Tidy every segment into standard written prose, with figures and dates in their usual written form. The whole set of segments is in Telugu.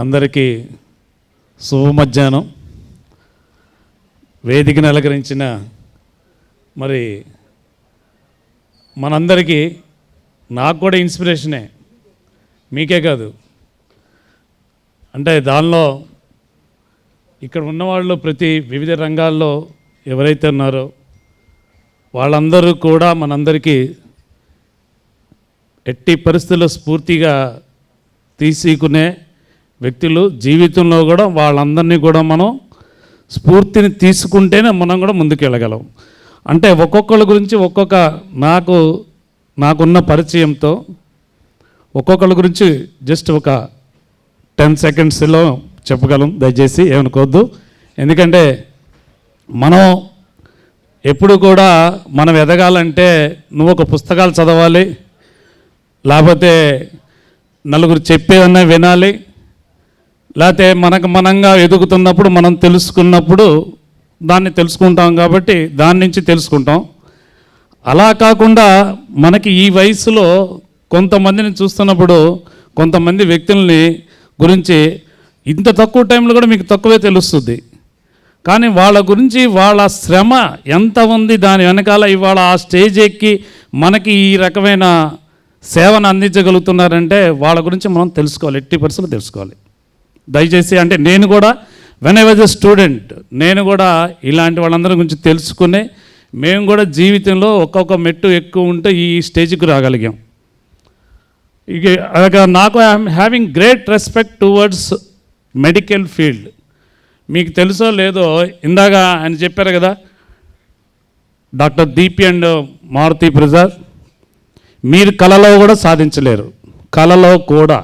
అందరికీ శుభ మధ్యాహ్నం. వేదికను అలంకరించిన మరి మనందరికీ నాకు కూడా ఇన్స్పిరేషనే, మీకే కాదు. అంటే దానిలో ఇక్కడ ఉన్నవాళ్ళు ప్రతి వివిధ రంగాల్లో ఎవరైతే ఉన్నారో వాళ్ళందరూ కూడా మనందరికీ ఎట్టి పరిస్థితుల్లో స్ఫూర్తిగా తీసుకునే వ్యక్తులు. జీవితంలో కూడా వాళ్ళందరినీ కూడా మనం స్ఫూర్తిని తీసుకుంటేనే మనం కూడా ముందుకు వెళ్ళగలం. అంటే ఒక్కొక్కళ్ళ గురించి నాకున్న పరిచయంతో ఒక్కొక్కళ్ళ గురించి జస్ట్ ఒక 10 సెకండ్స్లో చెప్పగలం. దయచేసి ఏమనుకోవద్దు. ఎందుకంటే మనం ఎప్పుడు కూడా మనం ఎదగాలంటే నువ్వు ఒక పుస్తకాలు చదవాలి, లేకపోతే నలుగురు చెప్పేదన్నా వినాలి, లేకపోతే మనంగా ఎదుగుతున్నప్పుడు మనం తెలుసుకున్నప్పుడు దాన్ని తెలుసుకుంటాం కాబట్టి దాని నుంచి తెలుసుకుంటాం. అలా కాకుండా మనకి ఈ వయసులో కొంతమందిని చూస్తున్నప్పుడు కొంతమంది వ్యక్తుల్ని గురించి ఇంత తక్కువ టైంలో కూడా మీకు తక్కువే తెలుస్తుంది. కానీ వాళ్ళ గురించి వాళ్ళ శ్రమ ఎంత ఉంది దాని వెనకాల ఇవాళ ఆ స్టేజ్ ఎక్కి మనకి ఈ రకమైన సేవను అందించగలుగుతున్నారంటే వాళ్ళ గురించి మనం తెలుసుకోవాలి, ఎట్టి పరిస్థితులు తెలుసుకోవాలి. దయచేసి అంటే నేను కూడా when I was a student నేను కూడా ఇలాంటి వాళ్ళందరి గురించి తెలుసుకునే మేము కూడా జీవితంలో ఒక్కొక్క మెట్టు ఎక్కువ ఉంటే ఈ స్టేజ్కి రాగలిగాం. ఇక నాకు I'm having great respect towards medical field. మీకు తెలుసో లేదో ఇందాక ఆయన చెప్పారు కదా, డాక్టర్ దీపి అండ్ మారుతి ప్రసాద్, మీరు కళలో కూడా సాధించలేరు. కళలో కూడా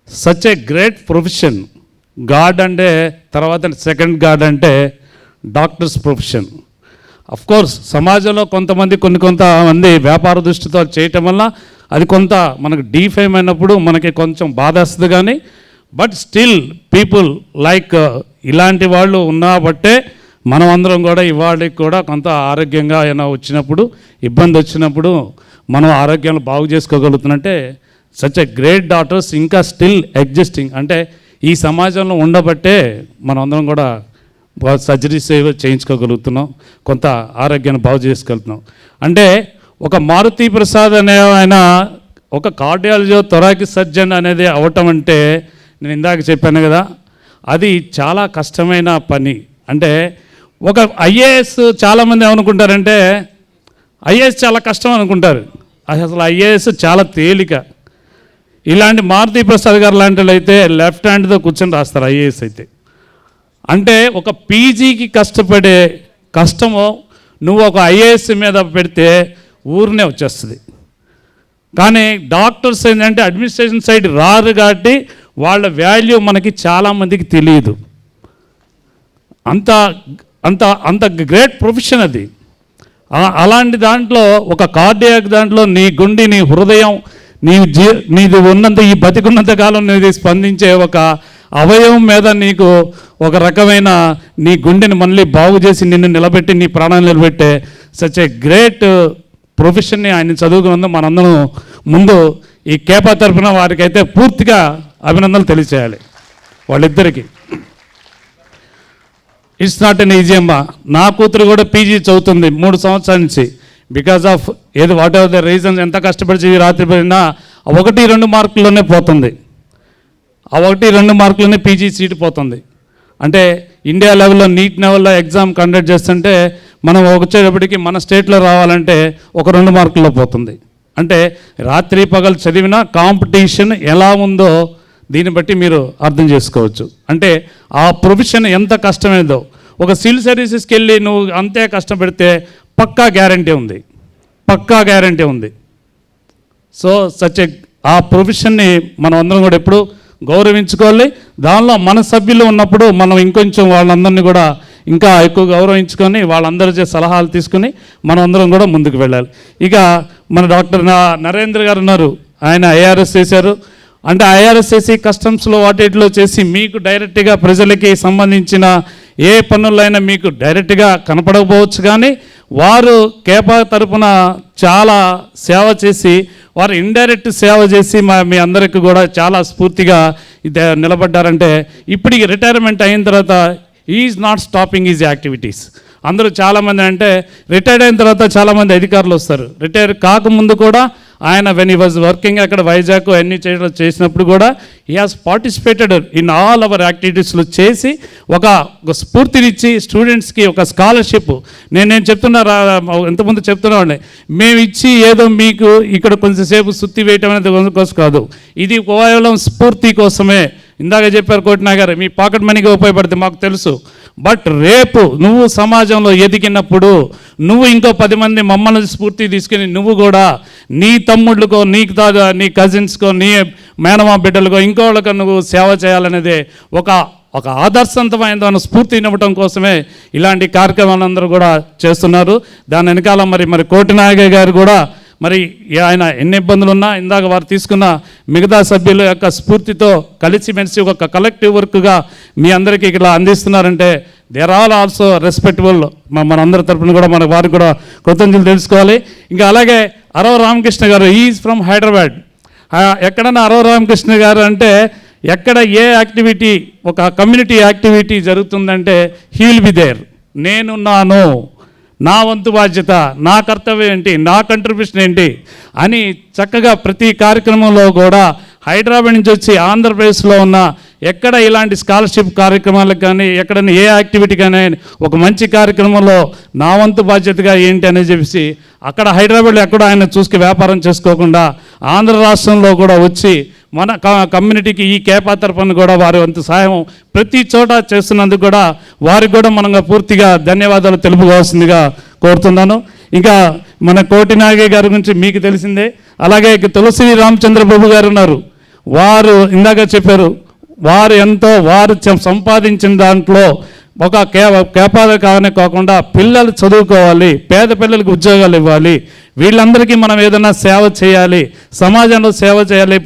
such a great profession. God అంటే తర్వాత సెకండ్ గాడ్ అంటే డాక్టర్స్ ప్రొఫెషన్. అఫ్కోర్స్ సమాజంలో కొంతమంది వ్యాపార దృష్టితో చేయటం వల్ల అది కొంత మనకు డీఫేమ్ అయినప్పుడు మనకి కొంచెం బాధేస్తుంది. కానీ బట్ స్టిల్ పీపుల్ లైక్ ఇలాంటి వాళ్ళు ఉన్నబట్టే మనం అందరం కూడా ఇవాళకి కూడా కొంత ఆరోగ్యంగా ఏమైనా వచ్చినప్పుడు ఇబ్బంది వచ్చినప్పుడు మనం ఆరోగ్యాన్ని బాగు చేసుకోగలుగుతున్నట్టే సచ్ ఎ గ్రేట్ డాక్టర్స్ ఇంకా స్టిల్ ఎగ్జిస్టింగ్. అంటే ఈ సమాజంలో ఉండబట్టే మనం అందరం కూడా సర్జరీస్ చేయించుకోగలుగుతున్నాం, కొంత ఆరోగ్యాన్ని బాగు చేసుకోగలుగుతున్నాం. అంటే ఒక మారుతి ప్రసాద్ అనే ఆయన ఒక కార్డియాలజీ థొరాకిక్ సర్జన్ అనేది అవటం అంటే నేను ఇందాక చెప్పాను కదా, అది చాలా కష్టమైన పని. అంటే ఒక ఐఏఎస్ చాలామంది ఏమనుకుంటారంటే ఐఏఎస్ చాలా కష్టం అనుకుంటారు. అసలు ఐఏఎస్ చాలా తేలిక. ఇలాంటి మారుతి ప్రసాద్ గారు లాంటి వాళ్ళు అయితే లెఫ్ట్ హ్యాండ్తో కూర్చొని రాస్తారు ఐఏఎస్ అయితే. అంటే ఒక పీజీకి కష్టపడే కష్టమో నువ్వు ఒక ఐఏఎస్ మీద పెడితే ఊరినే వచ్చేస్తుంది. కానీ డాక్టర్స్ ఏంటంటే అడ్మినిస్ట్రేషన్ సైడ్ రారు కాబట్టి వాళ్ళ వాల్యూ మనకి చాలామందికి తెలియదు. అంత అంత అంత గ్రేట్ ప్రొఫెషన్ అది. అలాంటి దాంట్లో ఒక కార్డియాక్ దాంట్లో నీ గుండె, నీ హృదయం, నీది ఉన్నంత ఈ బతికున్నంత కాలం నీది స్పందించే ఒక అవయవం మీద నీకు ఒక రకమైన నీ గుండెని మళ్ళీ బాగు చేసి నిన్ను నిలబెట్టి నీ ప్రాణాలు నిలబెట్టే సచ్ ఏ గ్రేట్ ప్రొఫెషన్ని ఆయన చదువుకున్నందుకు మనందరం ముందు ఈ కేపా తరఫున వారికైతే పూర్తిగా అభినందనలు తెలియచేయాలి వాళ్ళిద్దరికీ. ఇట్స్ నాట్ ఎన్ ఈజీ అమ్మా. నా కూతురు కూడా పీజీ చదువుతుంది 3 సంవత్సరాల నుంచి. Because of what ever the reasons, ఎంత కష్టపడి రాత్రి పడినా 1-2 మార్కుల్లోనే పోతుంది. 1-2 మార్కుల్లోనే పీజీ సీటు పోతుంది. అంటే ఇండియా లెవెల్లో నీట్ లెవెల్లో ఎగ్జామ్ కండక్ట్ చేస్తుంటే మనం వచ్చేటప్పటికి మన స్టేట్లో రావాలంటే 1-2 మార్కుల్లో పోతుంది. అంటే రాత్రి పగలు చదివిన కాంపిటీషన్ ఎలా ఉందో దీన్ని బట్టి మీరు అర్థం చేసుకోవచ్చు. అంటే ఆ ప్రొఫెషన్ ఎంత కష్టమైందో. ఒక సివిల్ సర్వీసెస్కి వెళ్ళి నువ్వు అంతే కష్టపడితే పక్కా గ్యారంటీ ఉంది. సో ఆ ప్రొఫెషన్ని మనం అందరం కూడా ఎప్పుడు గౌరవించుకోవాలి. దానిలో మన సభ్యులు ఉన్నప్పుడు మనం ఇంకొంచెం వాళ్ళందరినీ కూడా ఇంకా ఎక్కువ గౌరవించుకొని వాళ్ళందరి సలహాలు తీసుకుని మనం అందరం కూడా ముందుకు వెళ్ళాలి. ఇక మన డాక్టర్ నరేంద్ర గారు ఉన్నారు, ఆయన ఐఆర్ఎస్ చేశారు. అంటే ఐఆర్ఎస్ చేసి కస్టమ్స్లో వాటిలో చేసి మీకు డైరెక్ట్గా ప్రజలకి సంబంధించిన ఏ పనులైనా మీకు డైరెక్ట్గా కనపడకపోవచ్చు. కానీ వారు కేపా తరపున చాలా సేవ చేసి వారు ఇండైరెక్ట్ సేవ చేసి మీ అందరికీ కూడా చాలా స్ఫూర్తిగా నిలబడ్డారంటే ఇప్పటికి రిటైర్మెంట్ అయిన తర్వాత is not stopping is activities. అందరూ చాలామంది అంటే రిటైర్డ్ అయిన తర్వాత చాలామంది అధికారులు వస్తారు. రిటైర్ కాకముందు కూడా ఆయన వెన్ హీ వాజ్ వర్కింగ్ అక్కడ వైజాగ్ అన్ని చేసినప్పుడు కూడా he has participated in all our యాక్టివిటీస్లో చేసి ఒక స్ఫూర్తినిచ్చి స్టూడెంట్స్కి ఒక స్కాలర్షిప్. నేను చెప్తున్నా ఇంతకుముందు చెప్తున్నాండి, మేము ఇచ్చి ఏదో మీకు ఇక్కడ కొంచెంసేపు సుత్తి వేయటం అనేది కోసం కాదు, ఇది కేవలం స్ఫూర్తి కోసమే. ఇందాక చెప్పారు కోటినా గారు, మీ పాకెట్ మనీకి ఉపయోగపడితే మాకు తెలుసు, బట్ రేపు నువ్వు సమాజంలో ఎదిగినప్పుడు నువ్వు ఇంకో 10 మంది మమ్మల్ని స్ఫూర్తి తీసుకుని నువ్వు కూడా నీ తమ్ముళ్ళకో నీ కజిన్స్కో నీ మేనమా బిడ్డలకో ఇంకోళ్ళకో నువ్వు సేవ చేయాలనేదే ఒక ఆదర్శవంతమైన స్ఫూర్తి ఇవ్వటం కోసమే ఇలాంటి కార్యక్రమాలందరూ కూడా చేస్తున్నారు. దాని వెనకాల మరి కోటినాగయ్య గారు కూడా మరి ఆయన ఎన్ని ఇబ్బందులు ఉన్నా ఇందాక వారు తీసుకున్న మిగతా సభ్యుల యొక్క స్ఫూర్తితో కలిసిమెలిసి ఒక కలెక్టివ్ వర్క్గా మీ అందరికీ ఇక్కడ అందిస్తున్నారంటే దేర్ ఆల్ ఆల్సో రెస్పెక్టబుల్. మనందరి తరపున కూడా మన వారికి కూడా కృతజ్ఞతలు తెలుసుకోవాలి. ఇంకా అలాగే అరవ రామకృష్ణ గారు ఈజ్ ఫ్రమ్ హైదరాబాద్. ఎక్కడన్నా అరవ రామకృష్ణ గారు అంటే ఎక్కడ ఏ యాక్టివిటీ ఒక కమ్యూనిటీ యాక్టివిటీ జరుగుతుందంటే హీ విల్ బి దేర్. నేనున్నాను, నా వంతు బాధ్యత, నా కర్తవ్యం ఏంటి, నా కంట్రిబ్యూషన్ ఏంటి అని చక్కగా ప్రతి కార్యక్రమంలో కూడా హైదరాబాద్ నుంచి వచ్చి ఆంధ్రప్రదేశ్లో ఉన్న ఎక్కడ ఇలాంటి స్కాలర్షిప్ కార్యక్రమాలకు కానీ ఎక్కడైనా ఏ యాక్టివిటీ కానీ ఒక మంచి కార్యక్రమంలో నా వంతు బాధ్యతగా ఏంటి అని చెప్పేసి అక్కడ హైదరాబాద్లో ఎక్కడ ఆయన చూసుకు వ్యాపారం చేసుకోకుండా ఆంధ్ర రాష్ట్రంలో కూడా వచ్చి మన కమ్యూనిటీకి ఈ కేపా తరపున కూడా వారి వంతు సహాయం ప్రతి చోట చేస్తున్నందుకు కూడా వారికి కూడా మనం పూర్తిగా ధన్యవాదాలు తెలుపుకోవాల్సిందిగా కోరుతున్నాను. ఇంకా మన కోటి నాగయ్య గారి గురించి మీకు తెలిసిందే. అలాగే తులసి రామచంద్రబాబు గారు ఉన్నారు. వారు ఇందాక చెప్పారు, వారు సంపాదించిన దాంట్లో ఒక కేపాలు కాకుండా పిల్లలు చదువుకోవాలి, పేద పిల్లలకు ఉద్యోగాలు ఇవ్వాలి, వీళ్ళందరికీ మనం ఏదైనా సేవ చేయాలి, సమాజంలో సేవ చేయాలి.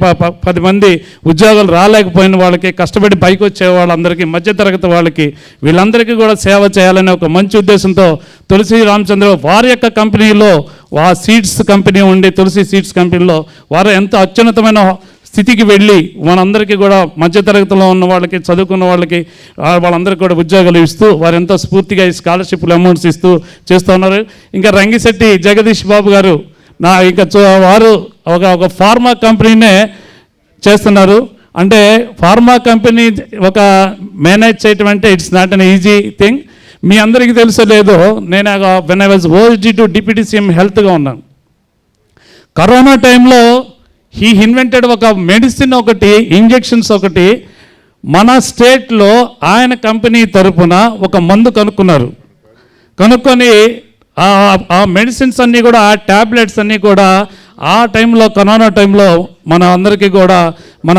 10 మంది ఉద్యోగాలు రాలేకపోయిన వాళ్ళకి, కష్టపడి పైకి వచ్చే వాళ్ళందరికీ, మధ్యతరగతి వాళ్ళకి, వీళ్ళందరికీ కూడా సేవ చేయాలనే ఒక మంచి ఉద్దేశంతో తులసి రామచంద్ర వారి యొక్క కంపెనీలో సీడ్స్ కంపెనీ ఉండి తులసి సీడ్స్ కంపెనీలో వారు ఎంతో అత్యున్నతమైన స్థితికి వెళ్ళి మనందరికీ కూడా మధ్యతరగతిలో ఉన్న వాళ్ళకి, చదువుకున్న వాళ్ళకి, వాళ్ళందరికీ కూడా ఉద్యోగాలు ఇస్తూ వారు ఎంతో స్ఫూర్తిగా ఈ స్కాలర్షిప్లు అమౌంట్స్ ఇస్తూ చేస్తూ ఉన్నారు. ఇంకా రంగిశెట్టి జగదీష్ బాబు గారు వారు ఒక ఫార్మా కంపెనీనే చేస్తున్నారు. అంటే ఫార్మా కంపెనీ ఒక మేనేజ్ చేయటం అంటే it's not an easy thing. మీ అందరికీ తెలుసో లేదో, నేను when I was OSD to deputy CM హెల్త్గా ఉన్నాను. కరోనా టైంలో హీ ఇన్వెంటెడ్ ఒక మెడిసిన్ ఒకటి, ఇంజెక్షన్స్ ఒకటి మన స్టేట్లో ఆయన కంపెనీ తరపున ఒక మందు కనుక్కొని ఆ మెడిసిన్స్ అన్నీ కూడా, ఆ ట్యాబ్లెట్స్ అన్నీ కూడా ఆ టైంలో కరోనా టైంలో మన అందరికీ కూడా మన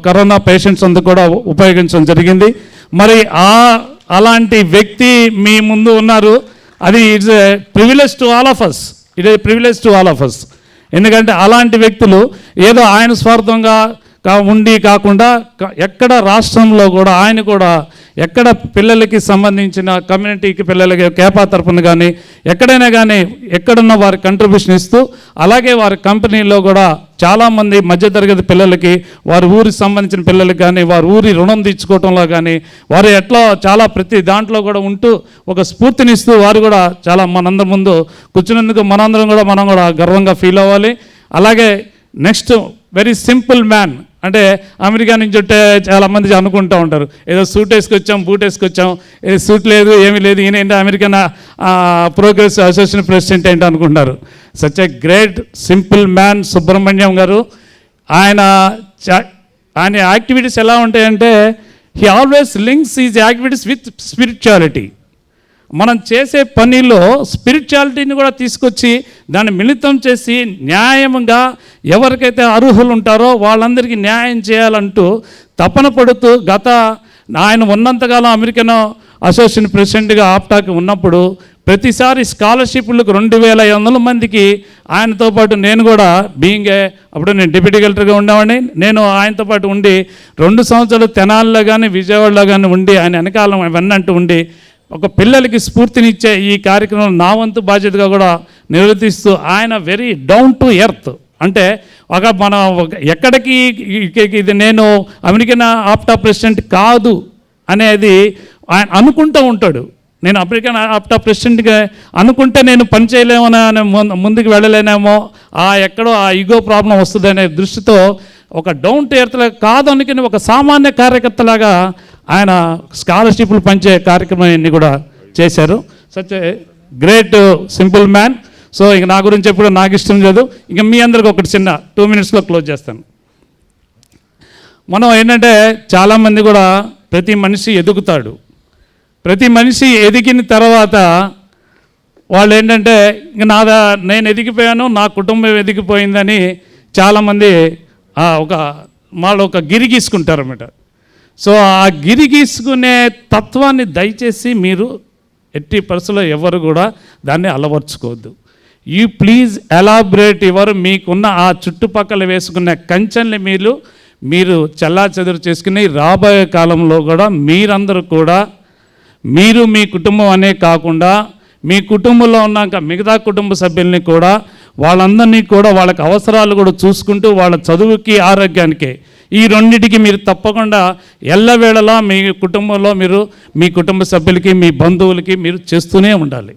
కరోనా పేషెంట్స్ అందరూ కూడా ఉపయోగించడం జరిగింది. మరి అలాంటి వ్యక్తి మీ ముందు ఉన్నారు. అది it's a privilege to all of us. ఎందుకంటే అలాంటి వ్యక్తులు ఏదో ఆయన స్వార్థంగా ఉండి కాకుండా ఎక్కడ రాష్ట్రంలో కూడా ఆయన కూడా ఎక్కడ పిల్లలకి సంబంధించిన కమ్యూనిటీకి పిల్లలకి కేపా తరపున కానీ ఎక్కడైనా కానీ ఎక్కడున్న వారి కంట్రిబ్యూషన్ ఇస్తూ, అలాగే వారి కంపెనీలో కూడా చాలామంది మధ్యతరగతి పిల్లలకి, వారి ఊరికి సంబంధించిన పిల్లలకి కానీ, వారి ఊరి రుణం తీర్చుకోవటంలో కానీ వారు ఎట్లా చాలా ప్రతి దాంట్లో కూడా ఉంటూ ఒక స్ఫూర్తినిస్తూ వారు కూడా చాలా మనందరి ముందు కూర్చున్నందుకు మనం కూడా గర్వంగా ఫీల్ అవ్వాలి. అలాగే నెక్స్ట్ వెరీ సింపుల్ మ్యాన్. అంటే అమెరికా నుంచి ఉంటే చాలామంది అనుకుంటూ ఉంటారు, ఏదో సూట్ వేసుకొచ్చాం, బూట్ వేసుకొచ్చాం, సూట్ లేదు, ఏమీ లేదు, ఈయన ఏంటో అమెరికన్ ప్రోగ్రెస్ అసోసియేషన్ ప్రెసిడెంట్ ఏంటో అనుకుంటారు. Such a great simple man Subrahmanyam గారు. ఆయన యాక్టివిటీస్ ఎలా ఉంటాయంటే he always links is activities with spirituality. మనం చేసే పనిలో స్పిరిచువాలిటీని కూడా తీసుకొచ్చి దాన్ని మిళితం చేసి న్యాయంగా ఎవరికైతే అర్హులు ఉంటారో వాళ్ళందరికీ న్యాయం చేయాలంటూ తపన పడుతూ ఆయన ఉన్నంతకాలం అమెరికన్ అసోసియేషన్ ప్రెసిడెంట్గా ఆప్టాకి ఉన్నప్పుడు ప్రతిసారి స్కాలర్షిప్లకు 2500 మందికి ఆయనతో పాటు నేను కూడా అప్పుడు నేను డిప్యూటీ కలెక్టర్గా ఉండేవాడిని. నేను ఆయనతో పాటు ఉండి 2 సంవత్సరాలు తెనాలిలో కానీ విజయవాడలో కానీ ఉండి ఆయన వెనకాలం ఇవన్నీ ఉండి ఒక పిల్లలకి స్ఫూర్తినిచ్చే ఈ కార్యక్రమం నా వంతు బాధ్యతగా కూడా నిర్వర్తిస్తూ ఆయన వెరీ డౌన్ టు ఎర్త్. అంటే ఎక్కడికి ఇది నేను అమెరికన్ ఆప్టా ప్రెసిడెంట్ కాదు అనేది ఆయన అనుకుంటూ ఉంటాడు. నేను అమెరికన్ ఆప్టా ప్రెసిడెంట్గా అనుకుంటే నేను పని చేయలేమని ముందుకు వెళ్ళలేనేమో, ఎక్కడో ఆ ఈగో ప్రాబ్లం వస్తుందనే దృష్టితో ఒక డౌన్ టు ఎర్త్ కాదు అనుకుని ఒక సామాన్య కార్యకర్తలాగా ఆయన స్కాలర్షిప్లు పంచే కార్యక్రమాన్ని కూడా చేశారు. Such a great simple man. So ఇక నా గురించి ఎప్పుడు నాకు ఇష్టం లేదు. ఇక మీ అందరికి ఒకటి చిన్న 2 minutesలో క్లోజ్ చేస్తాను. మనం ఏంటంటే చాలామంది కూడా ప్రతి మనిషి ఎదుగుతాడు. ప్రతి మనిషి ఎదిగిన తర్వాత వాళ్ళు ఏంటంటే ఇంక నేను ఎదిగిపోయాను, నా కుటుంబం ఎదిగిపోయిందని చాలామంది వాళ్ళు ఒక గిరి గీసుకుంటారన్నమాట. సో ఆ గిరి గీసుకునే తత్వాన్ని దయచేసి మీరు ఎట్టి పరిస్థితుల్లో ఎవరు కూడా దాన్ని అలవర్చుకోవద్దు. యూ ప్లీజ్ ఎలాబరేట్ మీకున్న ఆ చుట్టుపక్కల వేసుకున్న కంచెల్ని మీరు చెల్లాచెదురు చేసుకుని రాబోయే కాలంలో కూడా మీరందరూ కూడా మీరు మీ కుటుంబం అనే కాకుండా మీ కుటుంబంలో ఉన్న మిగతా కుటుంబ సభ్యుల్ని కూడా వాళ్ళందరినీ కూడా వాళ్ళకి అవసరాలు కూడా చూసుకుంటూ వాళ్ళ చదువుకి ఆరోగ్యానికి ఈ రెండింటికి మీరు తప్పకుండా ఎల్లవేళలా మీ కుటుంబంలో మీ కుటుంబ సభ్యులకి మీ బంధువులకి మీరు చేస్తూనే ఉండాలి.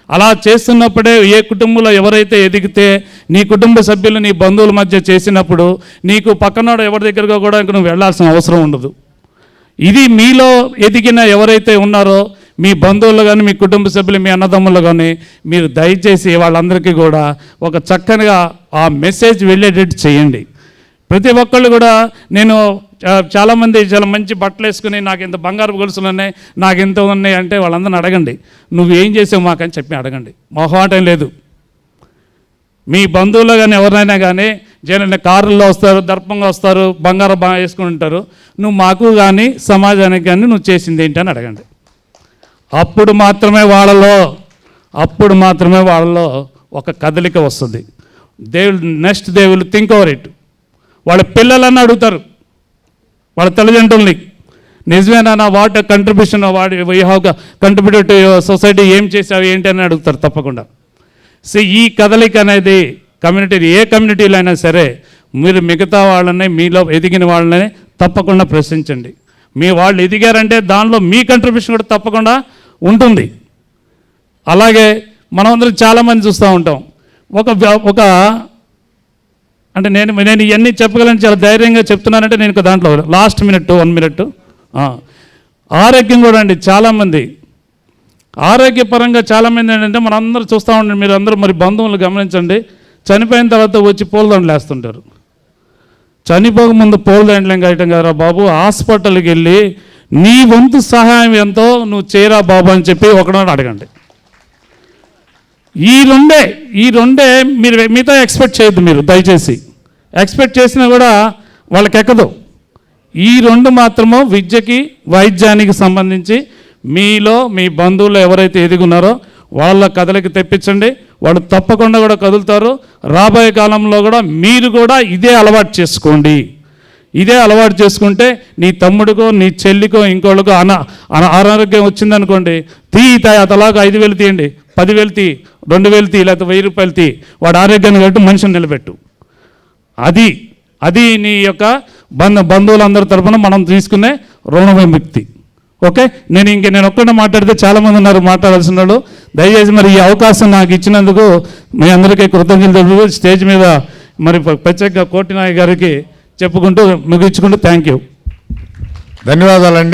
అలా చేస్తున్నప్పుడే ఏ కుటుంబంలో ఎవరైతే ఎదిగితే నీ కుటుంబ సభ్యులు నీ బంధువుల మధ్య చేసినప్పుడు నీకు పక్కనోడు ఎవరి దగ్గరగా కూడా నువ్వు వెళ్ళాల్సిన అవసరం ఉండదు. ఇది మీలో ఎదిగిన ఎవరైతే ఉన్నారో మీ బంధువులు కానీ మీ కుటుంబ సభ్యులు మీ అన్నదమ్ములు కానీ మీరు దయచేసి వాళ్ళందరికీ కూడా ఒక చక్కగా ఆ మెసేజ్ వెళ్ళేటట్టు చేయండి. ప్రతి ఒక్కళ్ళు కూడా నేను చాలామంది చాలా మంచి బట్టలు వేసుకుని నాకు ఇంత బంగారు గొలుసులు ఉన్నాయి, నాకు ఇంత ఉన్నాయి అంటే వాళ్ళందరిని అడగండి, నువ్వేం చేసావు మాకని చెప్పి అడగండి. మొహమాటం లేదు. మీ బంధువులు కానీ ఎవరైనా కానీ కారుల్లో వస్తారు, దర్పంగా వస్తారు, బంగారం బాగా వేసుకుని ఉంటారు, నువ్వు మాకు కానీ సమాజానికి కానీ నువ్వు చేసింది ఏంటి అని అడగండి. అప్పుడు మాత్రమే వాళ్ళలో ఒక కదలిక వస్తుంది. They will think over it. వాళ్ళ పిల్లలన్నీ అడుగుతారు వాళ్ళ తల్లిదండ్రుల్ని, నిజమేనా what contribution we have contributed to society, ఏం చేసావు ఏంటి అని అడుగుతారు తప్పకుండా. సో ఈ కదలిక అనేది ఏ కమ్యూనిటీలో అయినా సరే మీరు మిగతా వాళ్ళని మీలో ఎదిగిన వాళ్ళని తప్పకుండా ప్రశ్నించండి. మీ వాళ్ళు ఎదిగారంటే దానిలో మీ కంట్రిబ్యూషన్ కూడా తప్పకుండా ఉంటుంది. అలాగే మనమందరం చాలామంది చూస్తూ ఉంటాం. ఒక అంటే నేను ఇవన్నీ చెప్పగలను చాలా ధైర్యంగా చెప్తున్నానంటే నేను దాంట్లో లాస్ట్ 1 minute ఆరోగ్యం కూడా అండి. చాలామంది ఆరోగ్యపరంగా చాలామంది ఏంటంటే మనందరూ చూస్తూ ఉండండి, మీరు అందరూ మరి బంధువులు గమనించండి, చనిపోయిన తర్వాత వచ్చి పూలదండలు వేస్తుంటారు. చనిపోక ముందు పూలదండలు వేయటం కదరా బాబు, హాస్పిటల్కి వెళ్ళి నీ వంతు సహాయం ఎంతో నువ్వు చేయరా బాబు అని చెప్పి ఒకనాడు అడగండి. ఈ రెండే మీరు మిగతా ఎక్స్పెక్ట్ చేయొద్దు. మీరు దయచేసి ఎక్స్పెక్ట్ చేసినా కూడా వాళ్ళకి ఎక్కదు. ఈ 2 మాత్రము విద్యకి వైద్యానికి సంబంధించి మీలో మీ బంధువులు ఎవరైతే ఎదుగున్నారో వాళ్ళ కథలకి తెప్పించండి. వాళ్ళు తప్పకుండా కూడా కదులుతారు. రాబోయే కాలంలో కూడా మీరు కూడా ఇదే అలవాటు చేసుకోండి. ఇదే అలవాటు చేసుకుంటే నీ తమ్ముడికో నీ చెల్లికో ఇంకోళ్ళకో అనారోగ్యం వచ్చిందనుకోండి, అతలాగా 5,000 తీయండి, 10,000 తీ, 2,000 తీ, లేకపోతే 1,000 రూపాయలు తీ, వాడు ఆరోగ్యాన్ని కట్టు, మనిషిని నిలబెట్టు. అది నీ యొక్క బంధువులందరి తరఫున మనం తీసుకునే రుణ విముక్తి. ఓకే, నేను ఒక్కడే మాట్లాడితే చాలామంది ఉన్నారు మాట్లాడాల్సిన వాళ్ళు. దయచేసి మరి ఈ అవకాశం నాకు ఇచ్చినందుకు మీ అందరికీ కృతజ్ఞతలు. స్టేజ్ మీద మరి ప్రత్యేక కోటినాయక్ గారికి చెప్పుకుంటూ ముగించుకుంటూ థ్యాంక్ యూ, ధన్యవాదాలండి.